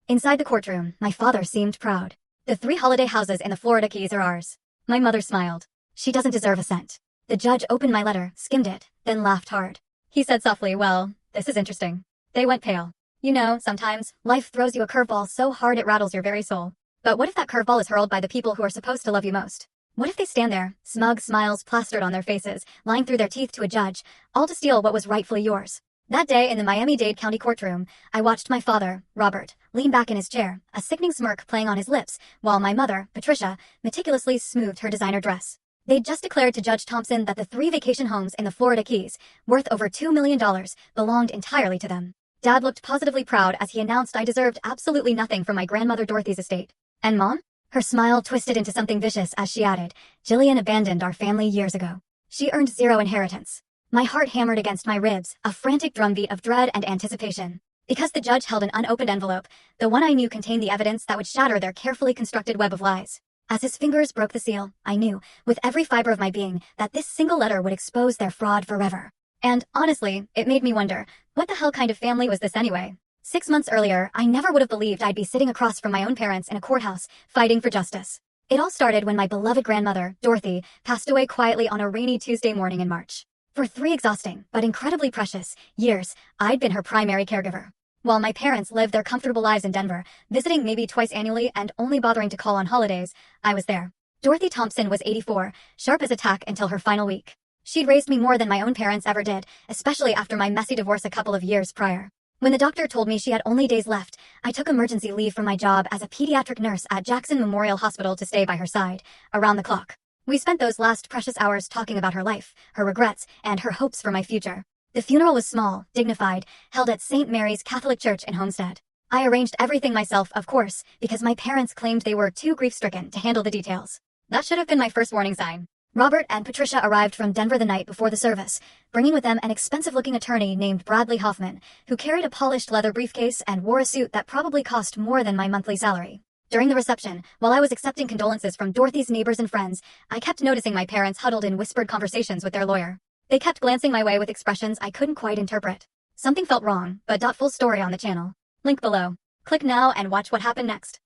Inside the courtroom, my father seemed proud. The 3 holiday houses in the Florida Keys are ours. My mother smiled. She doesn't deserve a cent. The judge opened my letter, skimmed it, then laughed hard. He said softly, "Well, this is interesting." They went pale. You know, sometimes, life throws you a curveball so hard it rattles your very soul. But what if that curveball is hurled by the people who are supposed to love you most? What if they stand there, smug smiles plastered on their faces, lying through their teeth to a judge, all to steal what was rightfully yours? That day in the Miami-Dade County courtroom, I watched my father, Robert, lean back in his chair, a sickening smirk playing on his lips, while my mother, Patricia, meticulously smoothed her designer dress. They'd just declared to Judge Thompson that the 3 vacation homes in the Florida Keys, worth over $2 million, belonged entirely to them. Dad looked positively proud as he announced I deserved absolutely nothing from my grandmother Dorothy's estate. And Mom? Her smile twisted into something vicious as she added, "Jillian abandoned our family years ago. She earned 0 inheritance." My heart hammered against my ribs, a frantic drumbeat of dread and anticipation. Because the judge held an unopened envelope, the one I knew contained the evidence that would shatter their carefully constructed web of lies. As his fingers broke the seal, I knew, with every fiber of my being, that this single letter would expose their fraud forever. And, honestly, it made me wonder, what the hell kind of family was this anyway? 6 months earlier, I never would have believed I'd be sitting across from my own parents in a courthouse, fighting for justice. It all started when my beloved grandmother, Dorothy, passed away quietly on a rainy Tuesday morning in March. For 3 exhausting, but incredibly precious, years, I'd been her primary caregiver. While my parents lived their comfortable lives in Denver, visiting maybe twice annually and only bothering to call on holidays, I was there. Dorothy Thompson was 84, sharp as a tack until her final week. She'd raised me more than my own parents ever did, especially after my messy divorce a couple of years prior. When the doctor told me she had only days left, I took emergency leave from my job as a pediatric nurse at Jackson Memorial Hospital to stay by her side, around the clock. We spent those last precious hours talking about her life, her regrets, and her hopes for my future. The funeral was small, dignified, held at St. Mary's Catholic Church in Homestead. I arranged everything myself, of course, because my parents claimed they were too grief-stricken to handle the details. That should have been my first warning sign. Robert and Patricia arrived from Denver the night before the service, bringing with them an expensive-looking attorney named Bradley Hoffman, who carried a polished leather briefcase and wore a suit that probably cost more than my monthly salary. During the reception, while I was accepting condolences from Dorothy's neighbors and friends, I kept noticing my parents huddled in whispered conversations with their lawyer. They kept glancing my way with expressions I couldn't quite interpret. Something felt wrong, but full story on the channel. Link below. Click now and watch what happened next.